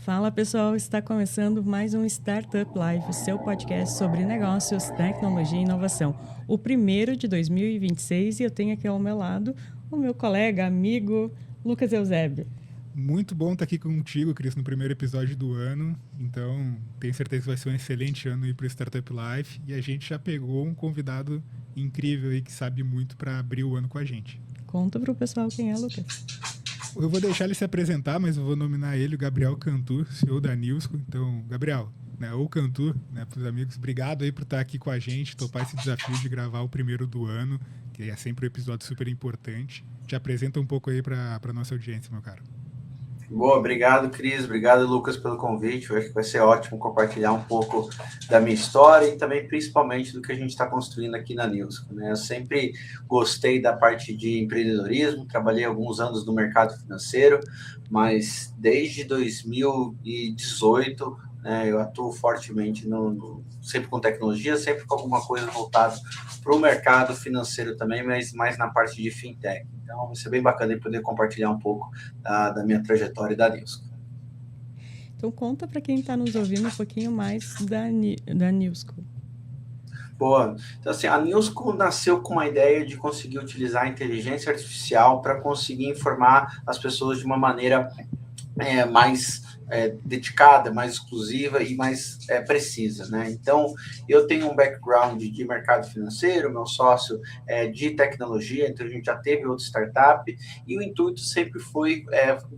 Fala pessoal, está começando mais um Startup Live, o seu podcast sobre negócios, tecnologia e inovação. O primeiro de 2026 e eu tenho aqui ao meu lado o meu colega, amigo Lucas Eusébio. Muito bom estar aqui contigo, Cris, no primeiro episódio do ano. Então, tenho certeza que vai ser um excelente ano aí para o Startup Life. E a gente já pegou um convidado incrível aí que sabe muito para abrir o ano com a gente. Conta para o pessoal quem é, Lucas. Eu vou deixar ele se apresentar, mas eu vou nominar ele, o Gabriel Cantu, CEO da Newsco. Então, Gabriel, né, ou Cantu, né, para os amigos, obrigado aí por estar aqui com a gente, topar esse desafio de gravar o primeiro do ano, que é sempre um episódio super importante. Te apresenta um pouco aí para a nossa audiência, meu caro. Boa, obrigado, Cris. Obrigado, Lucas, pelo convite. Eu acho que vai ser ótimo compartilhar um pouco da minha história e também, principalmente, do que a gente está construindo aqui na Newsco, né? Eu sempre gostei da parte de empreendedorismo, trabalhei alguns anos no mercado financeiro, mas desde 2018, né, eu atuo fortemente sempre com tecnologia, sempre com alguma coisa voltada para o mercado financeiro também, mas mais na parte de fintech. Então, vai ser bem bacana poder compartilhar um pouco da minha trajetória e da Newsco. Então conta para quem está nos ouvindo um pouquinho mais da Newsco. Boa. Então, assim, a Newsco nasceu com uma ideia de conseguir utilizar a inteligência artificial para conseguir informar as pessoas de uma maneira mais dedicada, mais exclusiva e mais precisa, né? Então, eu tenho um background de mercado financeiro, meu sócio é de tecnologia, então a gente já teve outra startup, e o intuito sempre foi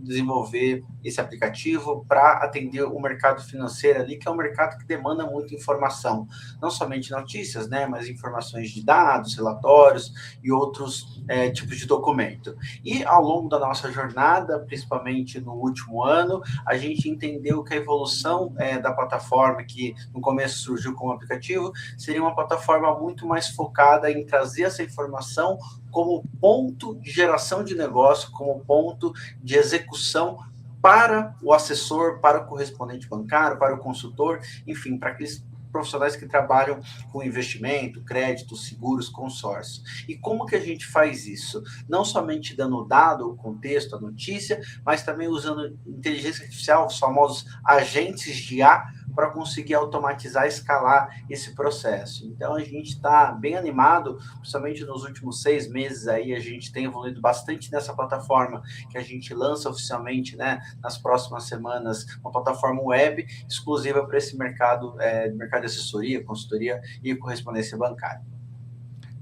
desenvolver esse aplicativo para atender o mercado financeiro ali, que é um mercado que demanda muita informação, não somente notícias, né, mas informações de dados, relatórios e outros tipos de documento. E ao longo da nossa jornada, principalmente no último ano, a gente entendeu que a evolução da plataforma, que no começo surgiu como aplicativo, seria uma plataforma muito mais focada em trazer essa informação como ponto de geração de negócio, como ponto de execução para o assessor, para o correspondente bancário, para o consultor, enfim, para aqueles profissionais que trabalham com investimento, crédito, seguros, consórcio. E como que a gente faz isso? Não somente dando o dado, o contexto, a notícia, mas também usando inteligência artificial, os famosos agentes de IA, para conseguir automatizar e escalar esse processo. Então, a gente está bem animado, principalmente nos últimos 6 meses aí, a gente tem evoluído bastante nessa plataforma, que a gente lança oficialmente, né, nas próximas semanas, uma plataforma web exclusiva para esse mercado de assessoria, consultoria e correspondência bancária.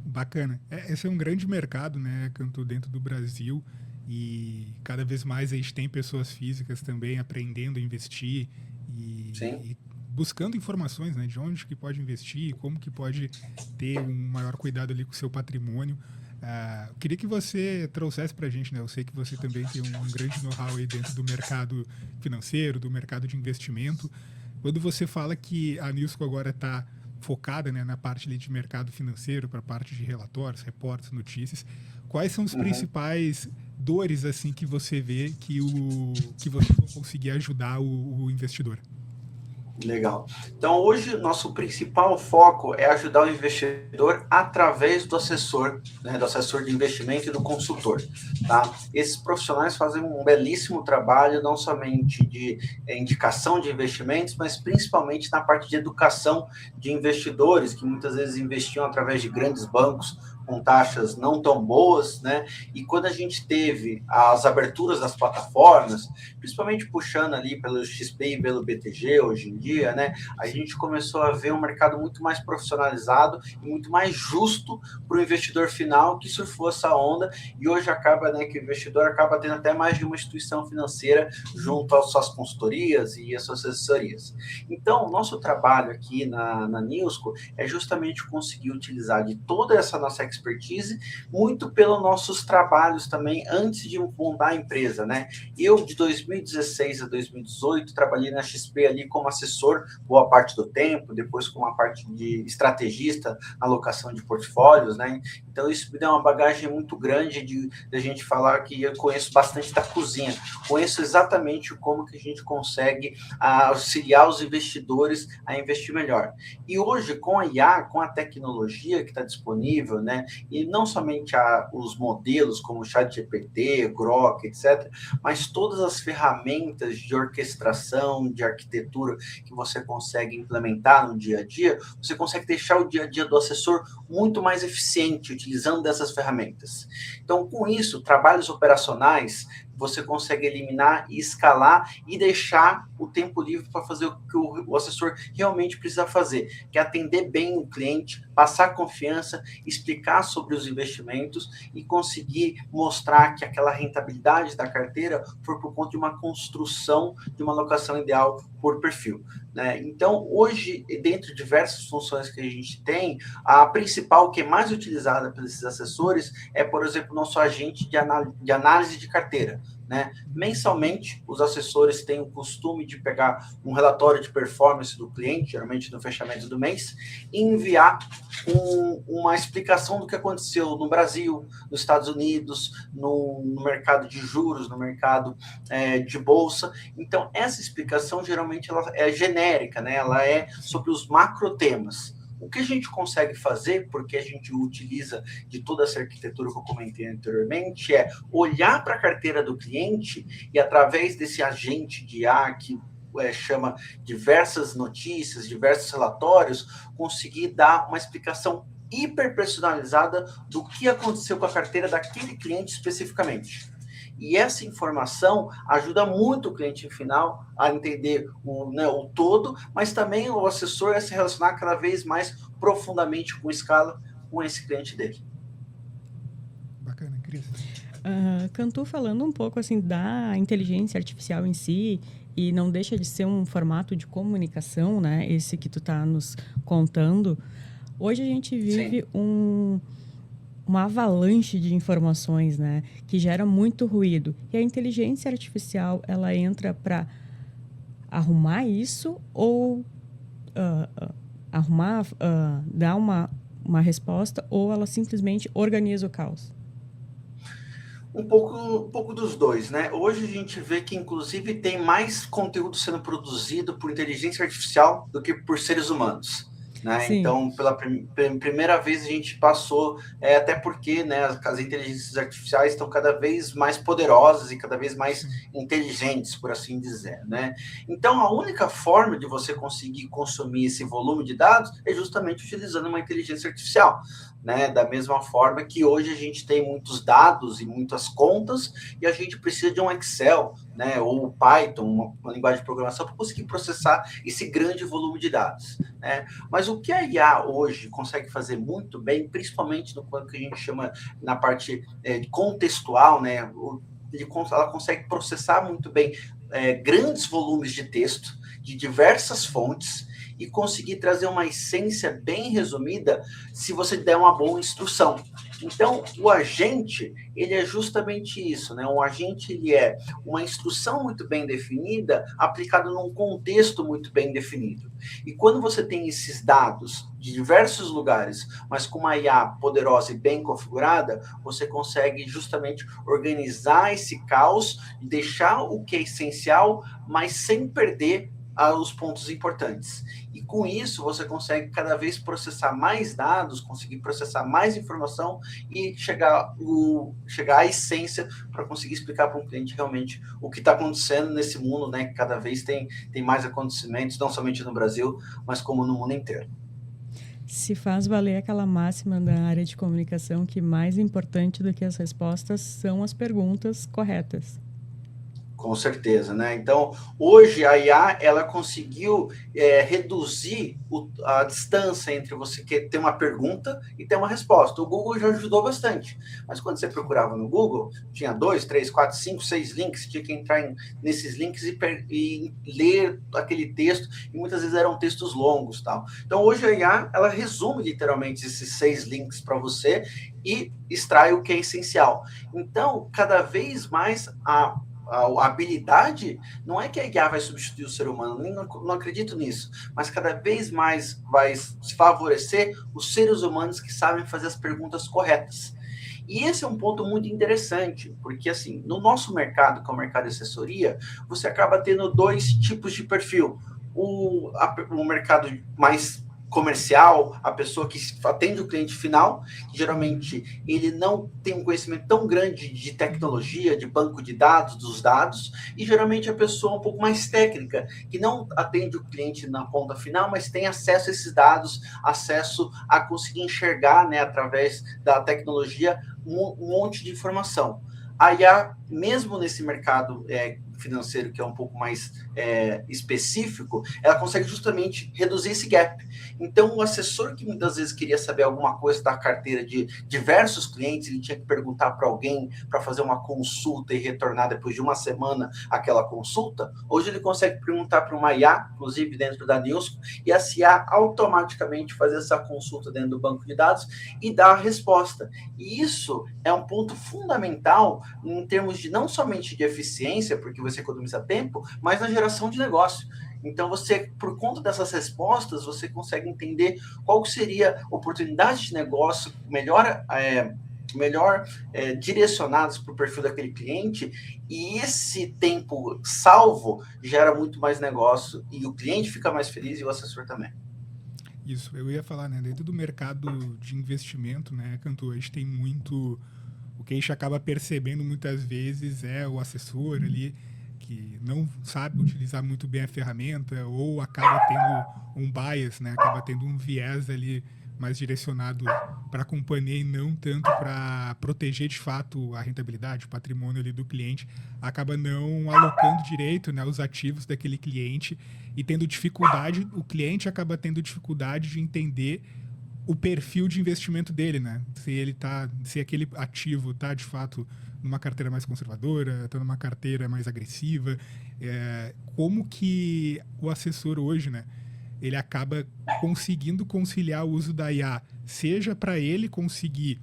Bacana. Esse é um grande mercado, né, Cantu, dentro do Brasil, e cada vez mais a gente tem pessoas físicas também aprendendo a investir e buscando informações, né, de onde que pode investir, como que pode ter um maior cuidado ali com o seu patrimônio. Eu queria que você trouxesse para a gente, né, eu sei que você também tem um grande know-how aí dentro do mercado financeiro, do mercado de investimento. Quando você fala que a Newsco agora está focada, né, na parte ali de mercado financeiro, para a parte de relatórios, reportes, notícias, quais são os principais dores assim que você vê que vocês vão conseguir ajudar o investidor? Legal. Então, hoje, nosso principal foco é ajudar o investidor através do assessor, né, do assessor de investimento e do consultor. Tá? Esses profissionais fazem um belíssimo trabalho, não somente de indicação de investimentos, mas principalmente na parte de educação de investidores, que muitas vezes investiam através de grandes bancos, com taxas não tão boas, né? E quando a gente teve as aberturas das plataformas, principalmente puxando ali pelo XP e pelo BTG hoje em dia, né? A gente começou a ver um mercado muito mais profissionalizado e muito mais justo para o investidor final que surfou essa onda, e hoje acaba, né, que o investidor acaba tendo até mais de uma instituição financeira junto às suas consultorias e às suas assessorias. Então, o nosso trabalho aqui na Newsco é justamente conseguir utilizar de toda essa nossa expertise, muito pelos nossos trabalhos também antes de montar a empresa, né? Eu, de 2016 a 2018, trabalhei na XP ali como assessor boa parte do tempo, depois como a parte de estrategista na alocação de portfólios, né? Então, isso me deu uma bagagem muito grande de a gente falar que eu conheço bastante da cozinha, conheço exatamente como que a gente consegue auxiliar os investidores a investir melhor. E hoje, com a IA, com a tecnologia que está disponível, né, E não somente os modelos como o ChatGPT, Grok, etc., mas todas as ferramentas de orquestração, de arquitetura que você consegue implementar no dia a dia, você consegue deixar o dia a dia do assessor muito mais eficiente utilizando dessas ferramentas. Então, com isso, trabalhos operacionais, você consegue eliminar e escalar e deixar o tempo livre para fazer o que o assessor realmente precisa fazer, que é atender bem o cliente, passar confiança, explicar sobre os investimentos e conseguir mostrar que aquela rentabilidade da carteira foi por conta de uma construção de uma alocação ideal por perfil. Né? Então, hoje, dentre de diversas funções que a gente tem, a principal, que é mais utilizada pelos assessores, é, por exemplo, nosso agente de análise de carteira. Né? Mensalmente, os assessores têm o costume de pegar um relatório de performance do cliente, geralmente no fechamento do mês, e enviar uma explicação do que aconteceu no Brasil, nos Estados Unidos, no mercado de juros, no mercado de bolsa. Então, essa explicação, geralmente, ela é genérica, né? Ela é sobre os macro temas. O que a gente consegue fazer, porque a gente utiliza de toda essa arquitetura que eu comentei anteriormente, é olhar para a carteira do cliente e, através desse agente de IA que chama diversas notícias, diversos relatórios, conseguir dar uma explicação hiper personalizada do que aconteceu com a carteira daquele cliente especificamente. E essa informação ajuda muito o cliente final a entender o todo, mas também o assessor a se relacionar cada vez mais profundamente com escala com esse cliente dele. Bacana, Cris. Cantu, falando um pouco assim da inteligência artificial em si, e não deixa de ser um formato de comunicação, né? Esse que tu está nos contando. Hoje a gente vive uma avalanche de informações, né, que gera muito ruído. E a inteligência artificial, ela entra para arrumar isso ou dar uma resposta, ou ela simplesmente organiza o caos? Um pouco dos dois, né? Hoje a gente vê que, inclusive, tem mais conteúdo sendo produzido por inteligência artificial do que por seres humanos. Né? Então, pela primeira vez a gente passou, até porque, né, as inteligências artificiais estão cada vez mais poderosas e cada vez mais inteligentes, por assim dizer. Né? Então, a única forma de você conseguir consumir esse volume de dados é justamente utilizando uma inteligência artificial. Né? Da mesma forma que hoje a gente tem muitos dados e muitas contas e a gente precisa de um Excel, né? Ou Python, uma linguagem de programação, para conseguir processar esse grande volume de dados. Né? Mas o que a IA hoje consegue fazer muito bem, principalmente no que a gente chama na parte contextual, né? Ela consegue processar muito bem grandes volumes de texto de diversas fontes e conseguir trazer uma essência bem resumida se você der uma boa instrução. Então, o agente, ele é justamente isso, né? Um agente, ele é uma instrução muito bem definida, aplicada num contexto muito bem definido. E quando você tem esses dados de diversos lugares, mas com uma IA poderosa e bem configurada, você consegue justamente organizar esse caos e deixar o que é essencial, mas sem perder os pontos importantes. E com isso, você consegue cada vez processar mais dados, conseguir processar mais informação e chegar à essência para conseguir explicar para um cliente realmente o que está acontecendo nesse mundo, né? Que cada vez tem mais acontecimentos, não somente no Brasil, mas como no mundo inteiro. Se faz valer aquela máxima da área de comunicação que mais importante do que as respostas são as perguntas corretas. Com certeza, né? Então, hoje a IA, ela conseguiu reduzir a distância entre você ter uma pergunta e ter uma resposta. O Google já ajudou bastante, mas quando você procurava no Google, tinha 2, 3, 4, 5, 6 links, tinha que entrar nesses links e ler aquele texto, e muitas vezes eram textos longos, tal. Então, hoje a IA, ela resume literalmente esses 6 links para você e extrai o que é essencial. Então, cada vez mais a habilidade, não é que a IA vai substituir o ser humano, não acredito nisso, mas cada vez mais vai favorecer os seres humanos que sabem fazer as perguntas corretas. E esse é um ponto muito interessante, porque assim, no nosso mercado, que é o mercado de assessoria, você acaba tendo 2 tipos de perfil. O mercado mais comercial, a pessoa que atende o cliente final, que geralmente ele não tem um conhecimento tão grande de tecnologia, de banco de dados, dos dados, e geralmente a pessoa um pouco mais técnica, que não atende o cliente na ponta final, mas tem acesso a esses dados, acesso a conseguir enxergar, né, através da tecnologia, um monte de informação. A IA, mesmo nesse mercado financeiro que é um pouco mais específico, ela consegue justamente reduzir esse gap. Então, o assessor que muitas vezes queria saber alguma coisa da carteira de diversos clientes, ele tinha que perguntar para alguém para fazer uma consulta e retornar depois de uma semana aquela consulta, hoje ele consegue perguntar para uma IA, inclusive dentro da Newsco, e a IA automaticamente fazer essa consulta dentro do banco de dados e dar a resposta. E isso é um ponto fundamental em termos de não somente de eficiência, porque você economiza tempo, mas na geração de negócio. Então, você, por conta dessas respostas, você consegue entender qual seria a oportunidade de negócio melhor direcionados para o perfil daquele cliente, e esse tempo salvo gera muito mais negócio, e o cliente fica mais feliz e o assessor também. Isso, eu ia falar, né, dentro do mercado de investimento, né, Cantu, a gente tem muito... O que a gente acaba percebendo muitas vezes é o assessor ali que não sabe utilizar muito bem a ferramenta ou acaba tendo um bias, né? Acaba tendo um viés ali mais direcionado para a companhia e não tanto para proteger de fato a rentabilidade, o patrimônio ali do cliente, acaba não alocando direito, né, os ativos daquele cliente e tendo dificuldade, o cliente acaba tendo dificuldade de entender o perfil de investimento dele, né? Se aquele ativo está de fato numa carteira mais conservadora, está numa carteira mais agressiva, como que o assessor hoje, né, ele acaba conseguindo conciliar o uso da IA, seja para ele conseguir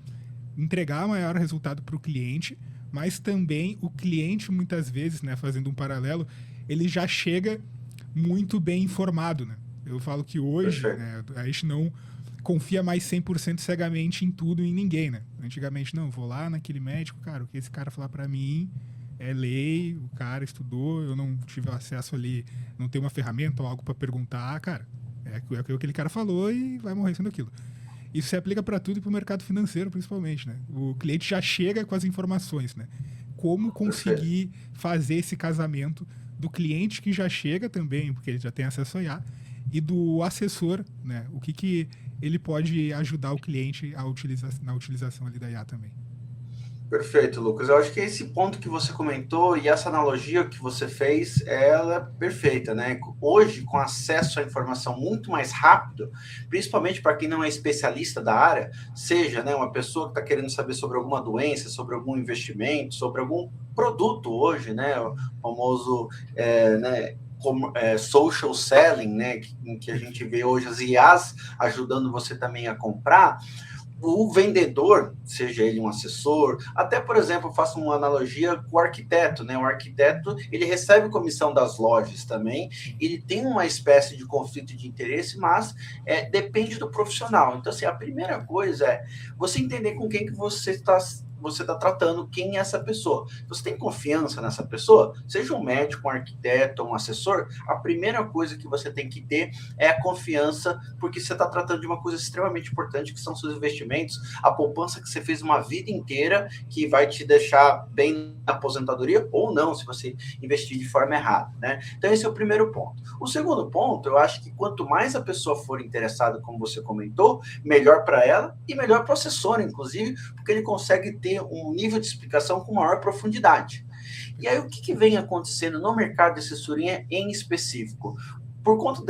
entregar maior resultado para o cliente, mas também o cliente muitas vezes, né, fazendo um paralelo, ele já chega muito bem informado, né? Eu falo que hoje, né, a gente não confia mais 100% cegamente em tudo e em ninguém, né? Antigamente, não, vou lá naquele médico, cara, o que esse cara falar para mim é lei, o cara estudou, eu não tive acesso ali, não tenho uma ferramenta ou algo para perguntar, cara, é o que aquele cara falou e vai morrer sendo aquilo. Isso se aplica para tudo e para o mercado financeiro, principalmente, né? O cliente já chega com as informações, né? Como conseguir fazer esse casamento do cliente que já chega também, porque ele já tem acesso a IA, e do assessor, né? O que ele pode ajudar o cliente na utilização ali da IA também. Perfeito, Lucas. Eu acho que esse ponto que você comentou e essa analogia que você fez, ela é perfeita, né? Hoje, com acesso à informação muito mais rápido, principalmente para quem não é especialista da área, seja, né, uma pessoa que está querendo saber sobre alguma doença, sobre algum investimento, sobre algum produto hoje, né? O famoso, social selling, né? Em que a gente vê hoje as IAs ajudando você também a comprar. O vendedor, seja ele um assessor, até, por exemplo, eu faço uma analogia com o arquiteto, né? O arquiteto, ele recebe comissão das lojas também, ele tem uma espécie de conflito de interesse, mas depende do profissional. Então, assim, a primeira coisa é você entender com quem que você está tratando, quem é essa pessoa. Você tem confiança nessa pessoa? Seja um médico, um arquiteto, um assessor, a primeira coisa que você tem que ter é a confiança, porque você está tratando de uma coisa extremamente importante, que são seus investimentos, a poupança que você fez uma vida inteira, que vai te deixar bem na aposentadoria, ou não, se você investir de forma errada, né? Então, esse é o primeiro ponto. O segundo ponto, eu acho que quanto mais a pessoa for interessada, como você comentou, melhor para ela e melhor para o assessor, inclusive, porque ele consegue ter um nível de explicação com maior profundidade. E aí, o que vem acontecendo no mercado de assessoria em específico? Por conta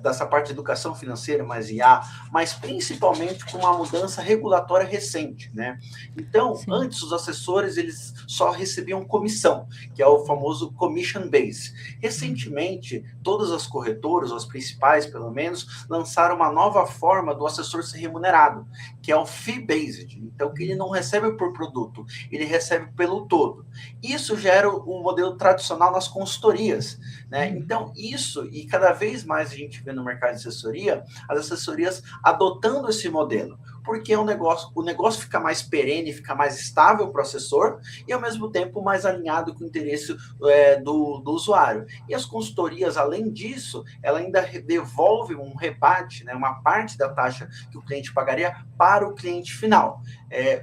dessa parte de educação financeira, mais IA, mas principalmente com uma mudança regulatória recente, né? Então, Sim. Antes os assessores, eles só recebiam comissão, que é o famoso commission base. Recentemente, todas as corretoras, as principais pelo menos, lançaram uma nova forma do assessor ser remunerado, que é o fee-based. Então, que ele não recebe por produto, ele recebe pelo todo. Isso gera um modelo tradicional nas consultorias, né? Então, isso, e cada vez vez mais a gente vê no mercado de assessoria, as assessorias adotando esse modelo, porque o negócio fica mais perene, fica mais estável para o assessor e, ao mesmo tempo, mais alinhado com o interesse do usuário. E as consultorias, além disso, ela ainda devolve um rebate, né, uma parte da taxa que o cliente pagaria para o cliente final.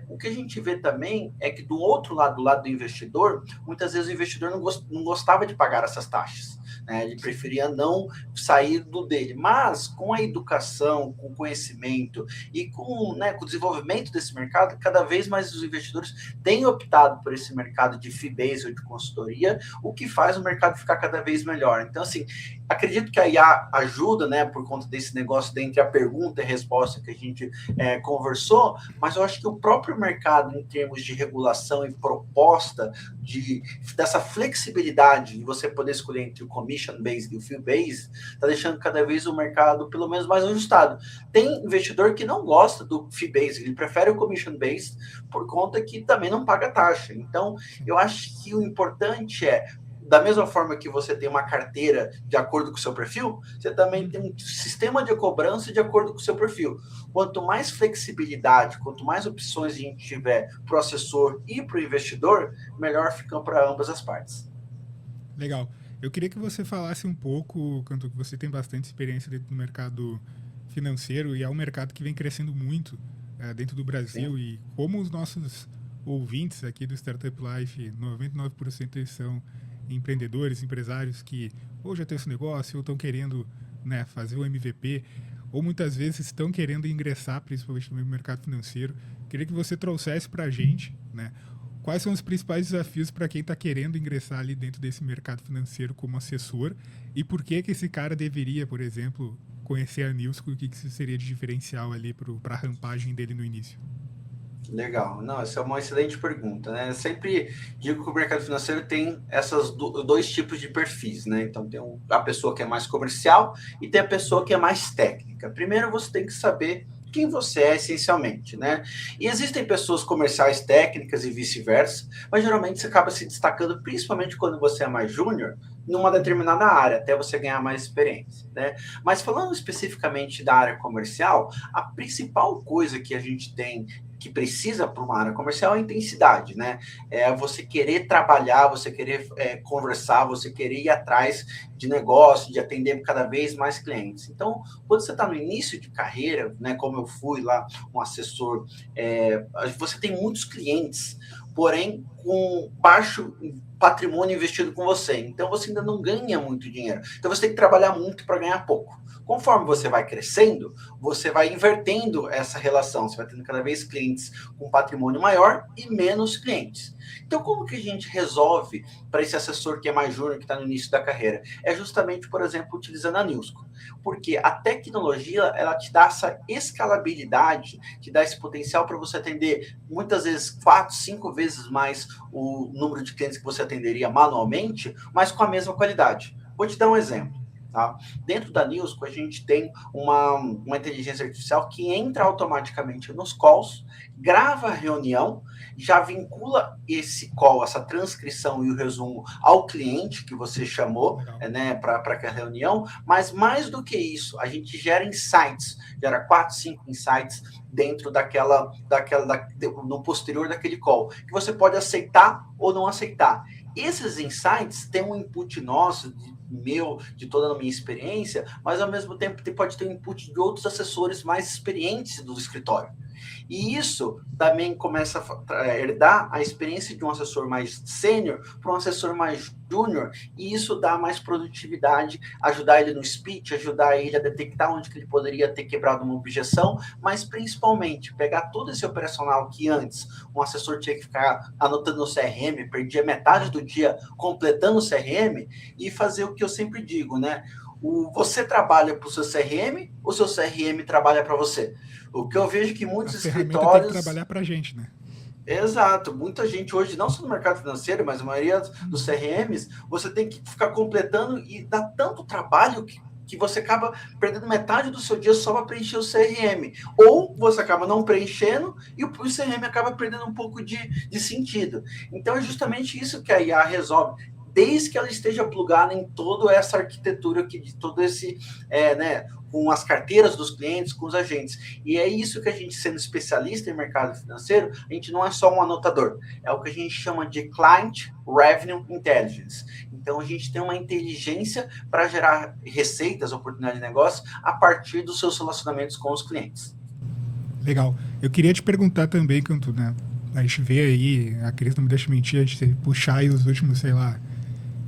O que a gente vê também é que, do outro lado, do lado do investidor, muitas vezes o investidor não gostava de pagar essas taxas. Ele preferia não sair do dele, mas com a educação, com o conhecimento e com o desenvolvimento desse mercado, cada vez mais os investidores têm optado por esse mercado de fee-based ou de consultoria, o que faz o mercado ficar cada vez melhor. Então, assim, acredito que a IA ajuda, por conta desse negócio entre a pergunta e a resposta que a gente conversou, mas eu acho que o próprio mercado, em termos de regulação e proposta dessa flexibilidade de você poder escolher entre o commission-based e o fee-based, está deixando cada vez o mercado, pelo menos, mais ajustado. Tem investidor que não gosta do fee-based, ele prefere o commission-based por conta que também não paga taxa. Então, eu acho que o importante da mesma forma que você tem uma carteira de acordo com o seu perfil, você também tem um sistema de cobrança de acordo com o seu perfil. Quanto mais flexibilidade, quanto mais opções a gente tiver para o assessor e para o investidor, melhor ficam para ambas as partes. Legal. Eu queria que você falasse um pouco, Cantu, que você tem bastante experiência dentro do mercado financeiro e é um mercado que vem crescendo muito dentro do Brasil. Sim. E como os nossos ouvintes aqui do Startup Life, 99% eles são empreendedores, empresários que ou já têm esse negócio ou estão querendo fazer o MVP, ou muitas vezes estão querendo ingressar, principalmente no mercado financeiro. Queria que você trouxesse para a gente, quais são os principais desafios para quem está querendo ingressar ali dentro desse mercado financeiro como assessor e por que esse cara deveria, por exemplo, conhecer a Nilsco e o que seria de diferencial ali para a rampagem dele no início. Legal. Não, essa é uma excelente pergunta, Eu sempre digo que o mercado financeiro tem essas dois tipos de perfis, Então, tem a pessoa que é mais comercial e tem a pessoa que é mais técnica. Primeiro, você tem que saber quem você é essencialmente, E existem pessoas comerciais técnicas e vice-versa, mas geralmente você acaba se destacando, principalmente quando você é mais júnior, numa determinada área, até você ganhar mais experiência, Mas falando especificamente da área comercial, a principal coisa que a gente tem que precisa para uma área comercial é a intensidade, É você querer trabalhar, você querer conversar, você querer ir atrás de negócio, de atender cada vez mais clientes. Então, quando você está no início de carreira, como eu fui lá, um assessor, você tem muitos clientes, porém com baixo patrimônio investido com você. Então, você ainda não ganha muito dinheiro. Então, você tem que trabalhar muito para ganhar pouco. Conforme você vai crescendo, você vai invertendo essa relação. Você vai tendo cada vez clientes com patrimônio maior e menos clientes. Então, como que a gente resolve para esse assessor que é mais júnior, que está no início da carreira? É justamente, por exemplo, utilizando a Nilsco. Porque a tecnologia, ela te dá essa escalabilidade, te dá esse potencial para você atender muitas vezes 4, 5 vezes mais o número de clientes que você atenderia manualmente, mas com a mesma qualidade. Vou te dar um exemplo. Dentro da Nilsco, a gente tem uma inteligência artificial que entra automaticamente nos calls, grava a reunião, já vincula esse call, essa transcrição e o resumo ao cliente que você chamou para aquela reunião, mas mais do que isso, a gente gera insights, gera 4, 5 insights dentro no posterior daquele call, que você pode aceitar ou não aceitar. Esses insights têm um input nosso, de toda a minha experiência, mas ao mesmo tempo pode ter um input de outros assessores mais experientes do escritório. E isso também começa a herdar a experiência de um assessor mais sênior para um assessor mais júnior, e isso dá mais produtividade, ajudar ele no speech, ajudar ele a detectar onde que ele poderia ter quebrado uma objeção, mas principalmente pegar todo esse operacional que antes um assessor tinha que ficar anotando no CRM, perdia metade do dia completando o CRM, e fazer o que eu sempre digo, você trabalha para o seu CRM, ou o seu CRM trabalha para você? O que eu vejo que muitos escritórios... tem que trabalhar para a gente, Exato. Muita gente hoje, não só no mercado financeiro, mas a maioria dos CRMs, você tem que ficar completando e dá tanto trabalho que você acaba perdendo metade do seu dia só para preencher o CRM. Ou você acaba não preenchendo e o CRM acaba perdendo um pouco de sentido. Então, é justamente isso que a IA resolve. desde que ela esteja plugada em toda essa arquitetura, de todo esse, com as carteiras dos clientes, com os agentes. E é isso que a gente, sendo especialista em mercado financeiro, a gente não é só um anotador, é o que a gente chama de Client Revenue Intelligence. Então, a gente tem uma inteligência para gerar receitas, oportunidades de negócio, a partir dos seus relacionamentos com os clientes. Legal. Eu queria te perguntar também, Cantu, né? A gente vê aí, a Cris não me deixa mentir, a gente puxar aí os últimos, sei lá,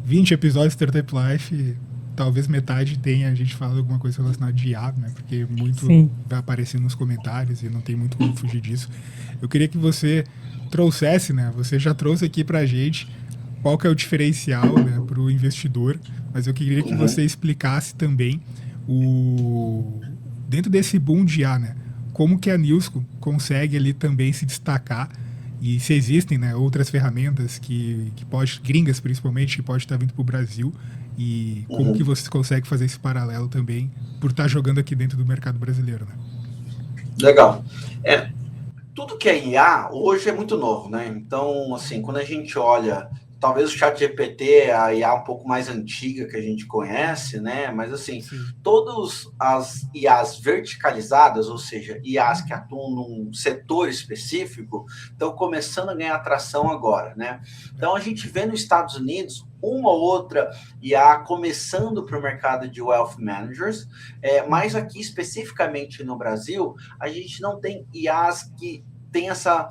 20 episódios de Startup Life, talvez metade tenha a gente falando alguma coisa relacionada de IA, né? Porque muito vai aparecer nos comentários e não tem muito como fugir disso. Eu queria que você trouxesse, né? Você já trouxe aqui pra gente qual que é o diferencial, né, para o investidor, mas eu queria que você explicasse também dentro desse boom de IA, né? Como que a Nilsco consegue ali também se destacar e se existem, né, outras ferramentas gringas principalmente, que pode estar vindo para o Brasil, e como que você consegue fazer esse paralelo também por estar jogando aqui dentro do mercado brasileiro, né? Legal. Tudo que é IA hoje é muito novo, né? Então, assim, quando a gente olha, talvez o ChatGPT, a IA um pouco mais antiga que a gente conhece, né? Mas, assim, todas as IAs verticalizadas, ou seja, IAs que atuam num setor específico, estão começando a ganhar atração agora, né? Então, a gente vê nos Estados Unidos uma ou outra IA começando para o mercado de Wealth Managers, mas aqui, especificamente no Brasil, a gente não tem IAs que tem essa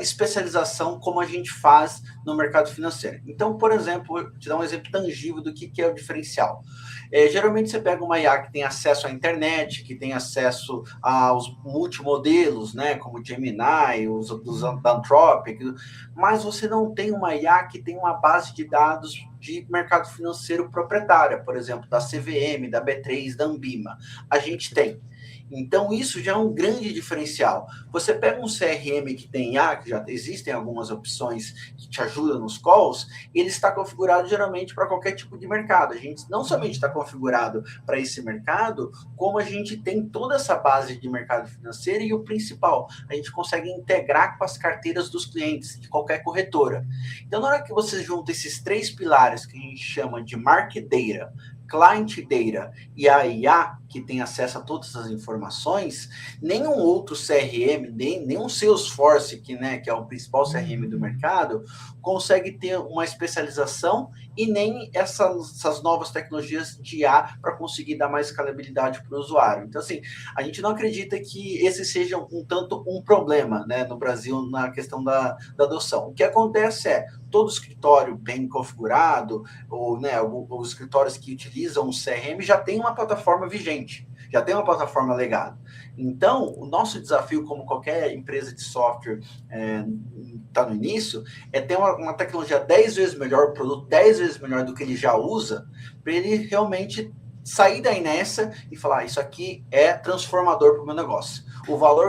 especialização como a gente faz no mercado financeiro. Então, por exemplo, vou te dar um exemplo tangível do que é o diferencial. Geralmente você pega uma IA que tem acesso à internet, que tem acesso aos multimodelos, né, como o Gemini, os da Anthropic, mas você não tem uma IA que tem uma base de dados de mercado financeiro proprietária, por exemplo, da CVM, da B3, da Ambima. A gente tem. Então, isso já é um grande diferencial. Você pega um CRM que tem IA, que já existem algumas opções que te ajudam nos calls, ele está configurado geralmente para qualquer tipo de mercado. A gente não somente está configurado para esse mercado, como a gente tem toda essa base de mercado financeiro e o principal, a gente consegue integrar com as carteiras dos clientes de qualquer corretora. Então, na hora que você junta esses três pilares que a gente chama de Market Data, Client Data e a IA, que tem acesso a todas as informações, nenhum outro CRM, nenhum Salesforce, que é o principal CRM do mercado, consegue ter uma especialização e nem essas novas tecnologias de IA para conseguir dar mais escalabilidade para o usuário. Então, assim, a gente não acredita que esse seja um problema, né, no Brasil na questão da adoção. O que acontece é, todo escritório bem configurado, ou os escritórios que utilizam um CRM já tem uma plataforma vigente, já tem uma plataforma legada. Então, o nosso desafio, como qualquer empresa de software está no início, é ter uma tecnologia 10 vezes melhor, um produto 10 vezes melhor do que ele já usa, para ele realmente sair da inércia e falar, isso aqui é transformador para o meu negócio.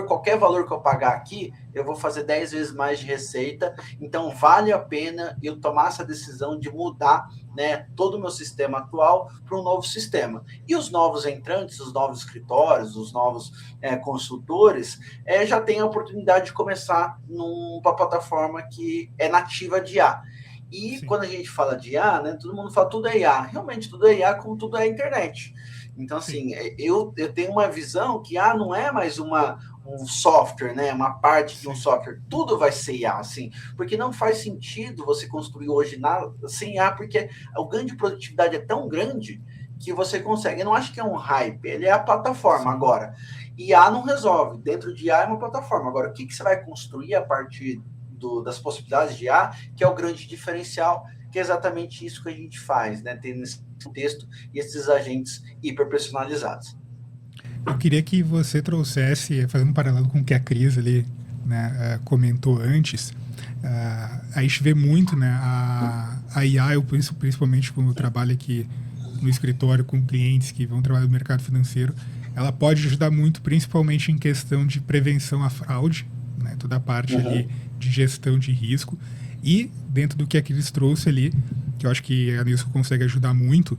Qualquer valor que eu pagar aqui, eu vou fazer 10 vezes mais de receita, então vale a pena eu tomar essa decisão de mudar, né, todo o meu sistema atual para um novo sistema. E os novos entrantes, os novos escritórios, os novos consultores, já têm a oportunidade de começar numa plataforma que é nativa de IA. E quando a gente fala de IA, né, todo mundo fala tudo é IA. Realmente tudo é IA, como tudo é internet. Então, assim, eu tenho uma visão que IA não é mais um software, né, uma parte de um software. Tudo vai ser IA, assim, porque não faz sentido você construir hoje nada sem IA, porque o ganho de produtividade é tão grande que você consegue. Eu não acho que é um hype, ele é a plataforma. Agora. IA não resolve. Dentro de IA é uma plataforma. Agora, o que você vai construir a partir das possibilidades de IA, que é o grande diferencial, que é exatamente isso que a gente faz, né? Tendo esse contexto e esses agentes hiperpersonalizados. Eu queria que você trouxesse, fazendo um paralelo com o que a Cris ali, né, comentou antes, a gente vê muito, né, a IA, eu penso principalmente quando eu trabalho aqui no escritório com clientes que vão trabalhar no mercado financeiro, ela pode ajudar muito, principalmente em questão de prevenção à fraude, né, toda a parte ali de gestão de risco, e dentro do que a Cris trouxe ali, que eu acho que a Nilsco consegue ajudar muito,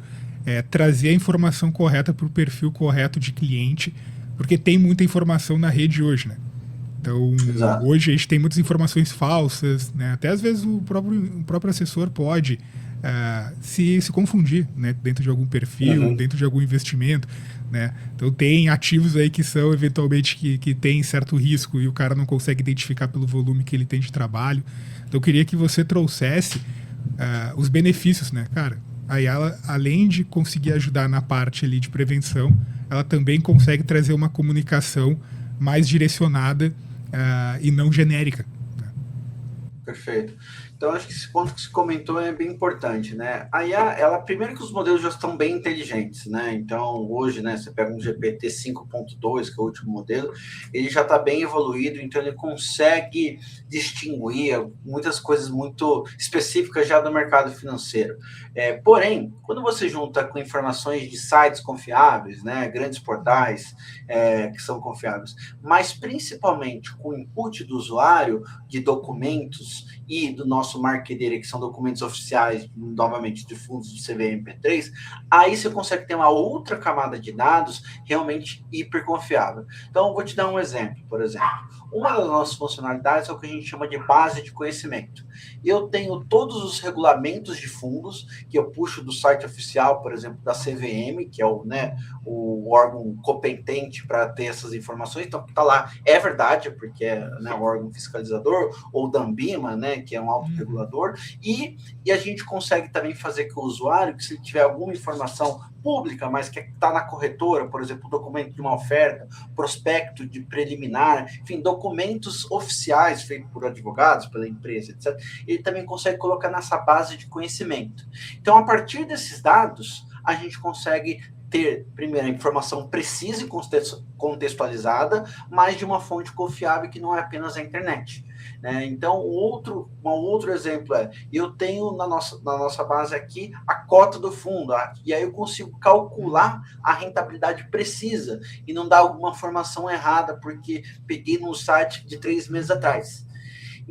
trazer a informação correta para o perfil correto de cliente, porque tem muita informação na rede hoje, né? Então, hoje a gente tem muitas informações falsas, né? Até às vezes o próprio assessor pode se confundir, né, dentro de algum perfil, dentro de algum investimento, né? Então tem ativos aí que são eventualmente que tem certo risco e o cara não consegue identificar pelo volume que ele tem de trabalho. Então eu queria que você trouxesse os benefícios, né, cara? Aí ela, além de conseguir ajudar na parte ali de prevenção, ela também consegue trazer uma comunicação mais direcionada e não genérica. Perfeito. Então, acho que esse ponto que você comentou é bem importante, né? A IA, ela, primeiro que os modelos já estão bem inteligentes, né? Então, hoje, né, você pega um GPT 5.2, que é o último modelo, ele já está bem evoluído, então ele consegue distinguir muitas coisas muito específicas já do mercado financeiro. Porém, quando você junta com informações de sites confiáveis, né, grandes portais que são confiáveis, mas principalmente com o input do usuário de documentos e do nosso marqueteiro, que são documentos oficiais, novamente, de fundos de CVM-P3, aí você consegue ter uma outra camada de dados realmente hiperconfiável. Então, eu vou te dar um exemplo, por exemplo. Uma das nossas funcionalidades é o que a gente chama de base de conhecimento. Eu tenho todos os regulamentos de fundos que eu puxo do site oficial, por exemplo, da CVM, que é o órgão competente para ter essas informações. Então, está lá, é verdade, porque é, né, o órgão fiscalizador, ou da Anbima, né, que é um autorregulador, e a gente consegue também fazer que o usuário, que se ele tiver alguma informação pública, mas que está na corretora, por exemplo, documento de uma oferta, prospecto de preliminar, enfim, documentos oficiais feitos por advogados, pela empresa, etc., ele também consegue colocar nessa base de conhecimento. Então, a partir desses dados, a gente consegue ter, primeiro, a informação precisa e contextualizada, mas de uma fonte confiável que não é apenas a internet. Né? Então, um outro exemplo eu tenho na nossa base aqui a cota do fundo, e aí eu consigo calcular a rentabilidade precisa e não dar alguma informação errada, porque peguei num site de 3 meses atrás.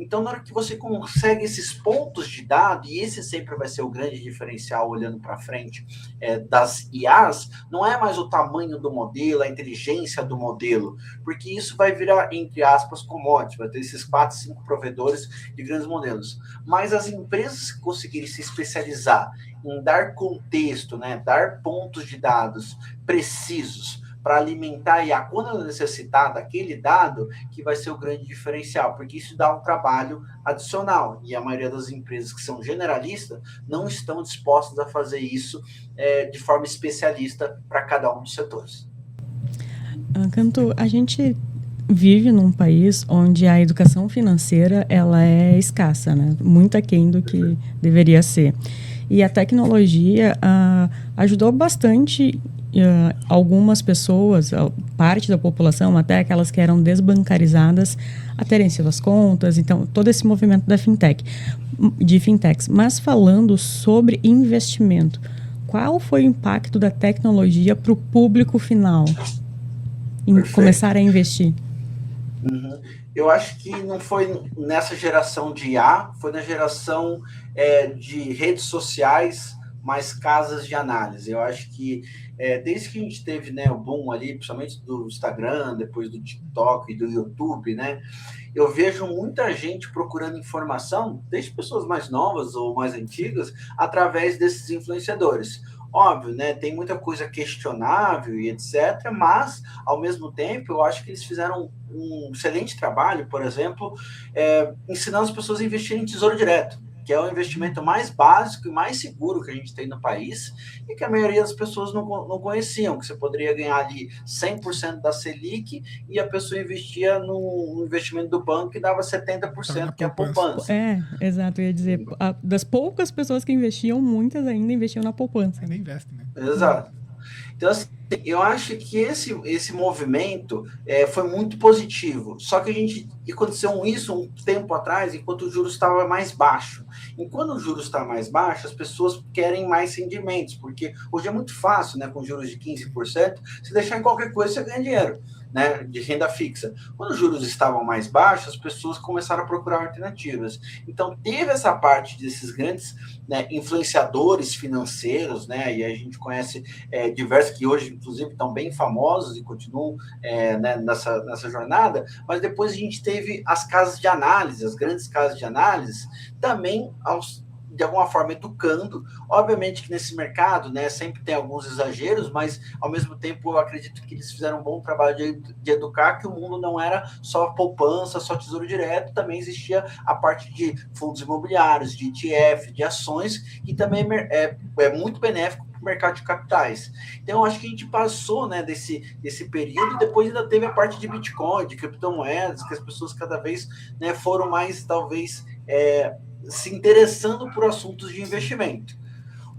Então, na hora que você consegue esses pontos de dado, e esse sempre vai ser o grande diferencial olhando para frente das IAs, não é mais o tamanho do modelo, a inteligência do modelo, porque isso vai virar, entre aspas, commodity, vai ter esses 4, 5 provedores de grandes modelos. Mas as empresas que conseguirem se especializar em dar contexto, né, dar pontos de dados precisos, para alimentar e quando ela necessitar daquele dado, que vai ser o grande diferencial, porque isso dá um trabalho adicional, e a maioria das empresas que são generalistas não estão dispostas a fazer isso de forma especialista para cada um dos setores. Canto, a gente vive num país onde a educação financeira ela é escassa, né? Muito aquém do que deveria ser. E a tecnologia ajudou bastante algumas pessoas, parte da população, até aquelas que eram desbancarizadas, a terem suas contas. Então, todo esse movimento de fintechs. Mas falando sobre investimento, qual foi o impacto da tecnologia para o público final em começar a investir? Eu acho que não foi nessa geração de IA, foi na geração de redes sociais, mais casas de análise. Eu acho que desde que a gente teve, né, o boom ali, principalmente do Instagram, depois do TikTok e do YouTube, né, eu vejo muita gente procurando informação, desde pessoas mais novas ou mais antigas, através desses influenciadores. Óbvio, né, tem muita coisa questionável e etc., mas, ao mesmo tempo, eu acho que eles fizeram um excelente trabalho, por exemplo, ensinando as pessoas a investirem em tesouro direto, que é o investimento mais básico e mais seguro que a gente tem no país e que a maioria das pessoas não conheciam, que você poderia ganhar ali 100% da Selic e a pessoa investia no investimento do banco que dava 70%, que é a poupança. Exato, eu ia dizer, das poucas pessoas que investiam, muitas ainda investiam na poupança. Ainda investem, né? Exato. Então, assim, eu acho que esse movimento foi muito positivo. Só que aconteceu isso um tempo atrás, enquanto o juros estava mais baixo. Enquanto o juros está mais baixo, as pessoas querem mais rendimentos, porque hoje é muito fácil, né, com juros de 15%, se deixar em qualquer coisa, você ganha dinheiro, né, de renda fixa. Quando os juros estavam mais baixos, as pessoas começaram a procurar alternativas. Então, teve essa parte desses grandes, né, influenciadores financeiros, né, e a gente conhece diversos que hoje, inclusive, estão bem famosos e continuam né, nessa jornada, mas depois a gente teve as casas de análise, as grandes casas de análise, também de alguma forma educando. Obviamente que nesse mercado, né, sempre tem alguns exageros, mas ao mesmo tempo eu acredito que eles fizeram um bom trabalho de educar que o mundo não era só poupança, só tesouro direto, também existia a parte de fundos imobiliários, de ETF, de ações, que também é muito benéfico para o mercado de capitais. Então, eu acho que a gente passou, né, desse período, e depois ainda teve a parte de Bitcoin, de criptomoedas, que as pessoas cada vez, né, foram mais, talvez, se interessando por assuntos de investimento.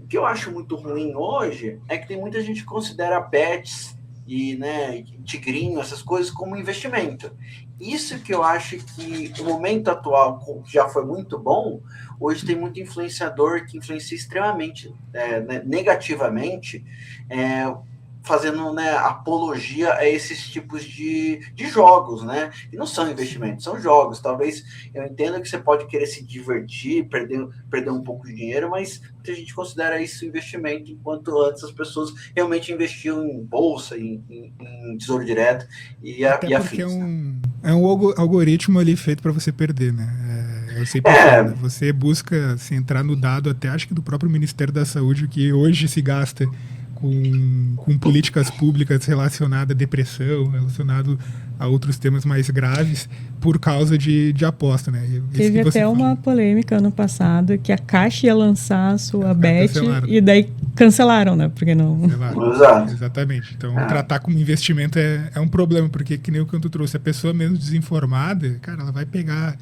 O que eu acho muito ruim hoje é que tem muita gente que considera bets e, né, tigrinho, essas coisas como investimento. Isso que eu acho que o momento atual já foi muito bom, hoje tem muito influenciador que influencia extremamente negativamente, fazendo, né, apologia a esses tipos de jogos, né? E não são investimentos, são jogos. Talvez eu entenda que você pode querer se divertir, perder um pouco de dinheiro, mas muita gente considera isso investimento, enquanto antes as pessoas realmente investiam em bolsa, em tesouro direto e porque afins. É um algoritmo ali feito para você perder, né? Eu sempre falo, né? Você busca se entrar no dado, até acho que do próprio Ministério da Saúde, que hoje se gasta com políticas públicas relacionadas à depressão, relacionado a outros temas mais graves, por causa de aposta, né? Teve até uma polêmica ano passado que a Caixa ia lançar a sua bet e daí cancelaram, né? Porque não... Exato. Exatamente. Então, tratar como investimento é um problema, porque, que nem o que tu trouxe, a pessoa menos desinformada, cara, ela vai pegar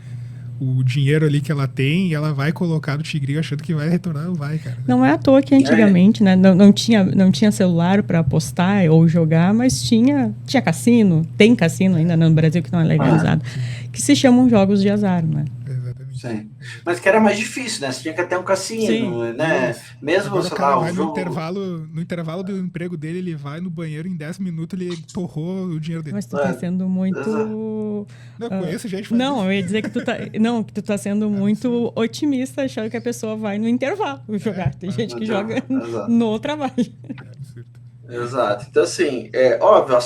o dinheiro ali que ela tem e ela vai colocar no tigrinho achando que vai retornar, não vai, cara. Não é à toa que antigamente, né, não tinha celular para apostar ou jogar, mas tinha cassino, tem cassino ainda no Brasil que não é legalizado, que se chamam jogos de azar, né? Exatamente. Sim. Mas que era mais difícil, né? Você tinha que ter um cassino, sim, né? Mesmo agora, sei lá, vai no intervalo do emprego dele, ele vai no banheiro em 10 minutos, ele torrou o dinheiro dele. Mas tu tá sendo muito... Não, conheço gente fazendo isso. Eu ia dizer que tu tá sendo muito otimista, achando que a pessoa vai no intervalo jogar. Tem gente que joga no trabalho. Exato. Então, assim, óbvio,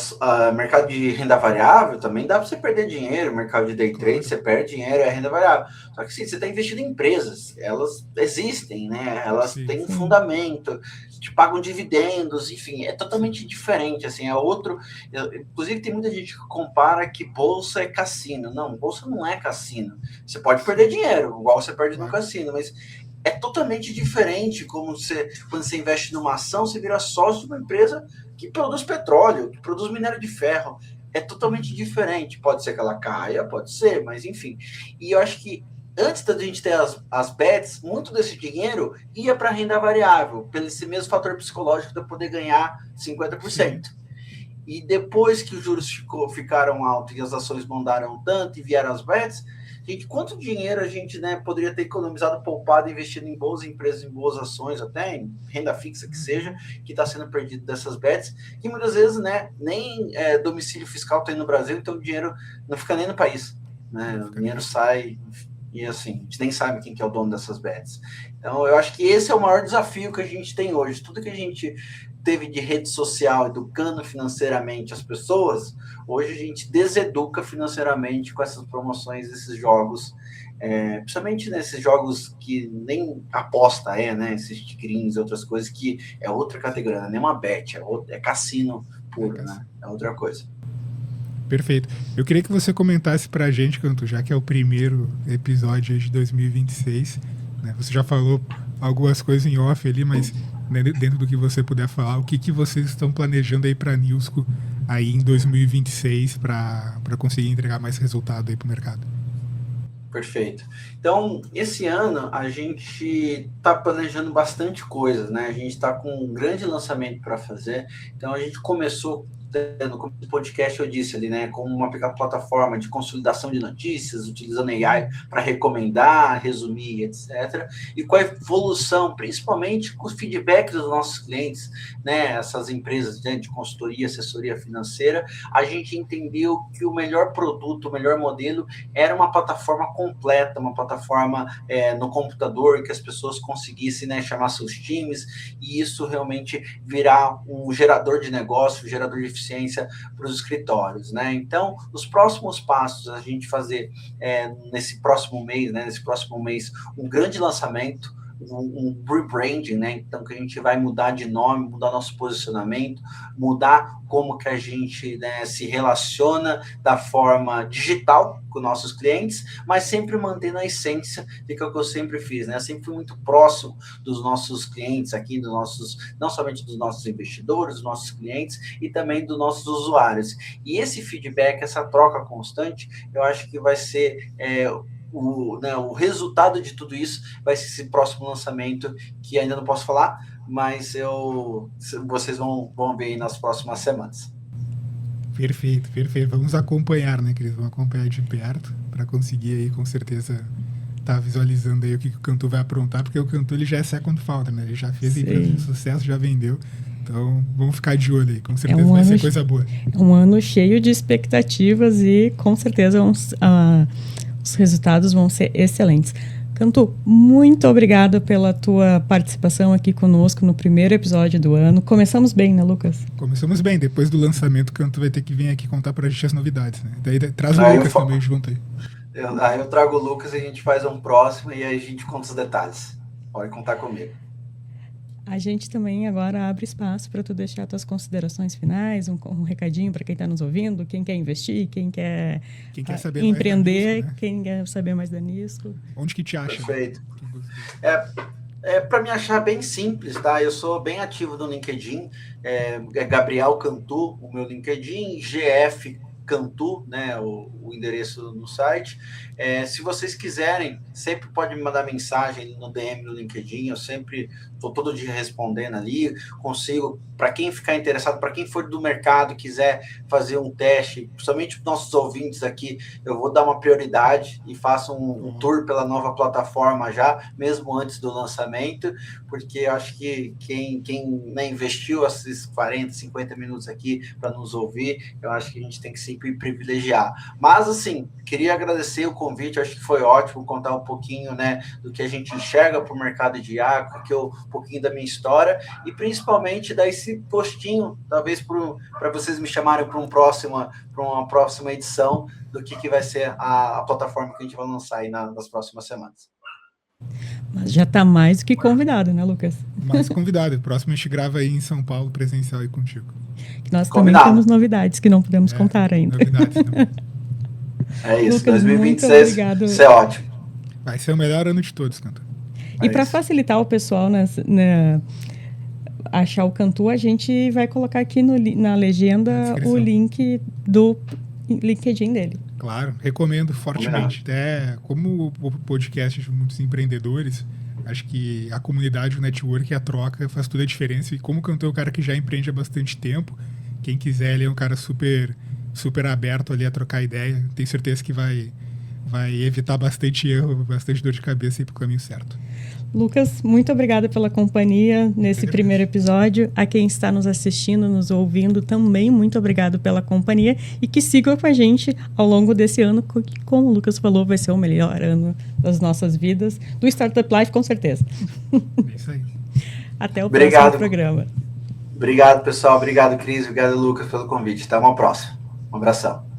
mercado de renda variável também dá para você perder dinheiro, mercado de day trade, você perde dinheiro, é renda variável. Só que sim, você está investindo em empresas, elas existem, né? Elas têm fundamento, te pagam dividendos, enfim, é totalmente diferente, assim, é outro... Inclusive, tem muita gente que compara que bolsa é cassino. Não, bolsa não é cassino. Você pode perder dinheiro, igual você perde no cassino, mas... é totalmente diferente quando você investe numa ação, você vira sócio de uma empresa que produz petróleo, que produz minério de ferro. É totalmente diferente. Pode ser que ela caia, pode ser, mas enfim. E eu acho que antes da gente ter as bets, muito desse dinheiro ia para a renda variável, pelo esse mesmo fator psicológico de eu poder ganhar 50%. Sim. E depois que os juros ficaram altos e as ações mandaram tanto e vieram as bets, gente, quanto dinheiro a gente, né, poderia ter economizado, poupado, investido em boas empresas, em boas ações, até em renda fixa que seja, que está sendo perdido dessas bets, que muitas vezes, né, nem domicílio fiscal tem no Brasil, então o dinheiro não fica nem no país, né, o dinheiro sai e assim, a gente nem sabe quem que é o dono dessas bets. Então eu acho que esse é o maior desafio que a gente tem hoje. Tudo que a gente teve de rede social, educando financeiramente as pessoas, hoje a gente deseduca financeiramente com essas promoções, esses jogos, principalmente nesses jogos que nem aposta né, esses tigrinhos e outras coisas, que é outra categoria, não é nem uma bet, é cassino puro, né, é outra coisa. Perfeito. Eu queria que você comentasse pra gente, Canto, já que é o primeiro episódio de 2026, né, você já falou algumas coisas em off ali, mas dentro do que você puder falar, o que vocês estão planejando aí para a Nilsco aí em 2026 para conseguir entregar mais resultado aí para o mercado? Perfeito. Então, esse ano a gente está planejando bastante coisas, né? A gente está com um grande lançamento para fazer. Então, a gente começou no podcast, eu disse ali, né, como uma plataforma de consolidação de notícias, utilizando AI para recomendar, resumir, etc. E com a evolução, principalmente com o feedback dos nossos clientes, né, essas empresas, né, de consultoria, assessoria financeira, a gente entendeu que o melhor produto, o melhor modelo era uma plataforma completa, uma plataforma no computador, que as pessoas conseguissem, né, chamar seus times, e isso realmente virar um gerador de negócio, um gerador de eficiência para os escritórios, né? Então, os próximos passos, a gente fazer nesse próximo mês, um grande lançamento um rebranding, né? Então, que a gente vai mudar de nome, mudar nosso posicionamento, mudar como que a gente, né, se relaciona da forma digital com nossos clientes, mas sempre mantendo a essência de que é o que eu sempre fiz, né? Eu sempre fui muito próximo dos nossos clientes aqui, dos nossos, não somente dos nossos investidores, dos nossos clientes e também dos nossos usuários. E esse feedback, essa troca constante, eu acho que vai ser o resultado de tudo isso vai ser esse próximo lançamento, que ainda não posso falar, mas vocês vão ver aí nas próximas semanas. Perfeito. Vamos acompanhar, né, Cris? Vamos acompanhar de perto para conseguir aí, com certeza, tá visualizando aí o que o Cantu vai aprontar, porque o Cantu ele já é second founder, né? Ele já fez a empresa de sucesso, já vendeu. Então, vamos ficar de olho aí. Com certeza vai ser coisa boa. É um ano cheio de expectativas e, com certeza, os resultados vão ser excelentes. Cantu, muito obrigada pela tua participação aqui conosco no primeiro episódio do ano. Começamos bem, né, Lucas? Começamos bem. Depois do lançamento, o Cantu vai ter que vir aqui contar pra gente as novidades, né? Daí traz o Lucas também junto aí. Aí eu trago o Lucas e a gente faz um próximo e aí a gente conta os detalhes. Pode contar comigo. A gente também agora abre espaço para tu deixar tuas considerações finais, um recadinho para quem está nos ouvindo, quem quer investir, quem quer saber empreender, mais da Nisco, né? Quem quer saber mais da Nisco. Onde que te acha? Perfeito. Para me achar bem simples, tá? Eu sou bem ativo no LinkedIn, é Gabriel Cantu, o meu LinkedIn, GF Cantu, né, o endereço no site. Se vocês quiserem, sempre pode me mandar mensagem no DM no LinkedIn, eu sempre estou todo dia respondendo ali, consigo, para quem ficar interessado, para quem for do mercado, quiser fazer um teste, principalmente para nossos ouvintes aqui, eu vou dar uma prioridade e faço um tour pela nova plataforma já, mesmo antes do lançamento, porque eu acho que quem né, investiu esses 40, 50 minutos aqui para nos ouvir, eu acho que a gente tem que sempre privilegiar. Mas, assim, queria agradecer o convite, acho que foi ótimo contar um pouquinho, né, do que a gente enxerga para o mercado de agro, um pouquinho da minha história e principalmente dar esse postinho, talvez para vocês me chamarem para uma próxima edição do que vai ser a plataforma que a gente vai lançar aí nas próximas semanas. Mas já está mais do que convidado, né, Lucas? Mais convidado. Próximo a gente grava aí em São Paulo, presencial aí contigo. Que nós também temos novidades que não podemos contar ainda. Novidades, não. É isso, Lucas, 2026 isso é ótimo. Vai ser o melhor ano de todos, Cantu. E para facilitar o pessoal achar o Cantu, a gente vai colocar aqui na legenda o link do LinkedIn dele. Claro, recomendo fortemente. Até como o podcast de muitos empreendedores, acho que a comunidade, o network, a troca faz toda a diferença. E como o Cantu é um cara que já empreende há bastante tempo, quem quiser, ele é um cara super aberto ali a trocar ideia. Tenho certeza que vai evitar bastante erro, bastante dor de cabeça e ir para o caminho certo. Lucas, muito obrigada pela companhia nesse primeiro episódio. A quem está nos assistindo, nos ouvindo, também muito obrigado pela companhia e que sigam com a gente ao longo desse ano, que, como o Lucas falou, vai ser o melhor ano das nossas vidas, do Startup Life, com certeza. É isso aí. Até o próximo programa. Obrigado, pessoal. Obrigado, Cris. Obrigado, Lucas, pelo convite. Até uma próxima. Um abração.